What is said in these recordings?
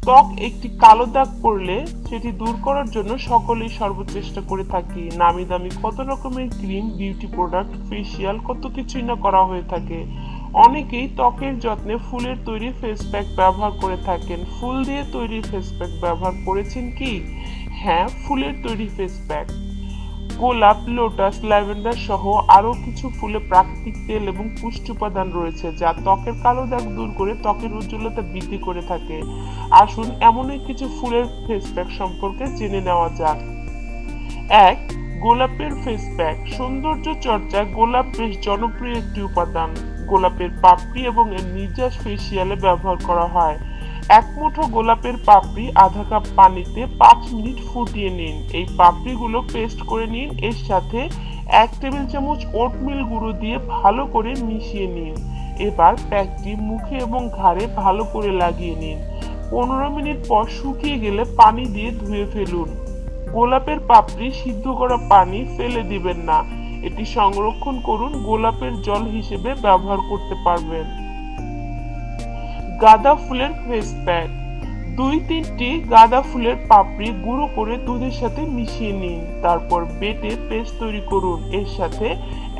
ত্বক একটি কালো দাগ পড়লে সেটি দূর করার জন্য সকলেই সর্বচেষ্টা করে থাকি। নামি দামি কত রকমের ক্রিম, বিউটি প্রোডাক্ট, ফেসিয়াল কত কিছুই না করা হয়ে থাকে। অনেকেই ত্বকের যত্নে ফুলের তৈরি ফেস প্যাক ব্যবহার করে থাকেন। ফুল দিয়ে তৈরি ফেস প্যাক ব্যবহার করেছেন কি? হ্যাঁ, ফুলের তৈরি ফেস প্যাক। গোলাপ, লোটাস, ল্যাভেন্ডার সহ আরো কিছু ফুলে প্রাকৃতিক তেল এবং পুষ্টি উপাদান রয়েছে যা ত্বকের কালো দাগ দূর করে ত্বকের উজ্জ্বলতা বৃদ্ধি করে থাকে। আসুন এমনই কিছু ফুলের ফেস প্যাক সম্পর্কে জেনে নেওয়া যাক। 1. গোলাপের ফেস প্যাক। সৌন্দর্য চর্চায় গোলাপ বেশ জনপ্রিয় একটি উপাদান। গোলাপের পাপড়ি এবং এর নির্যাস ফেসিয়ালে ব্যবহার করা হয়। এক মুঠো গোলাপের পাপড়ি আধা কাপ পানিতে 5 মিনিট ফুটিয়ে নিন। এই পাপড়িগুলো পেস্ট করে নিন। এর সাথে 1 টেবিল চামচ ওটমিল গুঁড়ো দিয়ে ভালো করে মিশিয়ে নিন। এবার প্যাকটি মুখে এবং ঘাড়ে ভালো করে লাগিয়ে নিন। 15 মিনিট পর শুকিয়ে গেলে পানি দিয়ে ধুয়ে ফেলুন। গোলাপের পাপড়ি সিদ্ধ করা পানি ফেলে দিবেন না। এটি সংরক্ষণ করুন, গোলাপের জল হিসেবে ব্যবহার করতে পারবেন। গাঁদা ফুলের ফেস প্যাক। 2-3টি গাঁদা ফুলের পাপড়ি গুঁড়ো করে দুধের সাথে মিশিয়ে নিন। তারপর বেটে পেস্ট তৈরি করুন। এর সাথে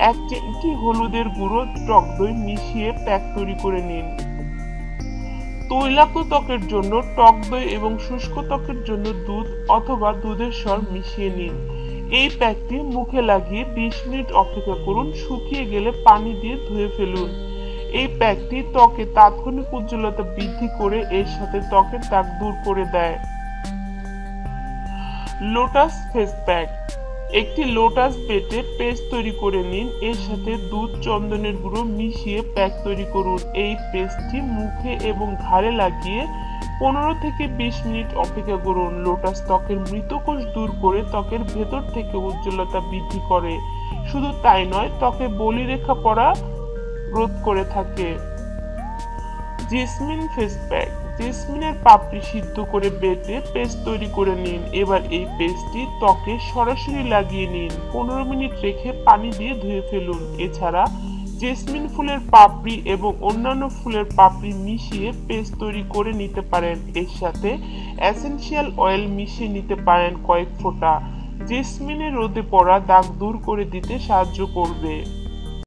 1 চিমটি হলুদের গুঁড়ো, টক দই মিশিয়ে প্যাক তৈরি করে নিন। তৈলাক্ত ত্বকের জন্য টক দই এবং শুষ্ক ত্বকের জন্য দুধ অথবা দুধের স্বর মিশিয়ে নিন। এই প্যাকটি মুখে লাগিয়ে 20 মিনিট অপেক্ষা করুন। শুকিয়ে গেলে পানি দিয়ে ধুয়ে ফেলুন। এই প্যাকটি ত্বকে তাৎক্ষণিক উজ্জ্বলতা বৃদ্ধি করে এর সাথে ত্বকের দাগ দূর করে দেয়। Lotus face pack. একটি লোটাস বেটে পেস্ট তৈরি করে নিন। এর সাথে দুধ, চন্দনের গুঁড়ো মিশিয়ে প্যাক তৈরি করুন। এই পেস্টটি মুখে এবং ঘাড়ে লাগিয়ে 15 থেকে 20 মিনিট অপেক্ষা করুন। লোটাস ত্বকের মৃত কোষ দূর করে ত্বকের ভেতর থেকে উজ্জ্বলতা বৃদ্ধি করে। শুধু তাই নয়, ত্বকে বলিরেখা পড়া রোধ করে থাকে। Jasmine face pack. জেসমিনের পাপড়ি সিদ্ধ করে বেটে পেস্ট তৈরি করে নিন। এবার এই পেস্টটি ত্বকে সরাসরি লাগিয়ে নিন। 15 মিনিট রেখে পানি দিয়ে ধুয়ে ফেলুন। এছাড়া জেসমিন ফুলের পাপড়ি এবং অন্যান্য ফুলের পাপড়ি মিশিয়ে পেস্ট তৈরি করে নিতে পারেন। এর সাথে এসেনশিয়াল অয়েল মিশিয়ে নিতে পারেন কয়েক ফোঁটা। জেসমিনের রোদে পড়া দাগ দূর করে দিতে সাহায্য করবে।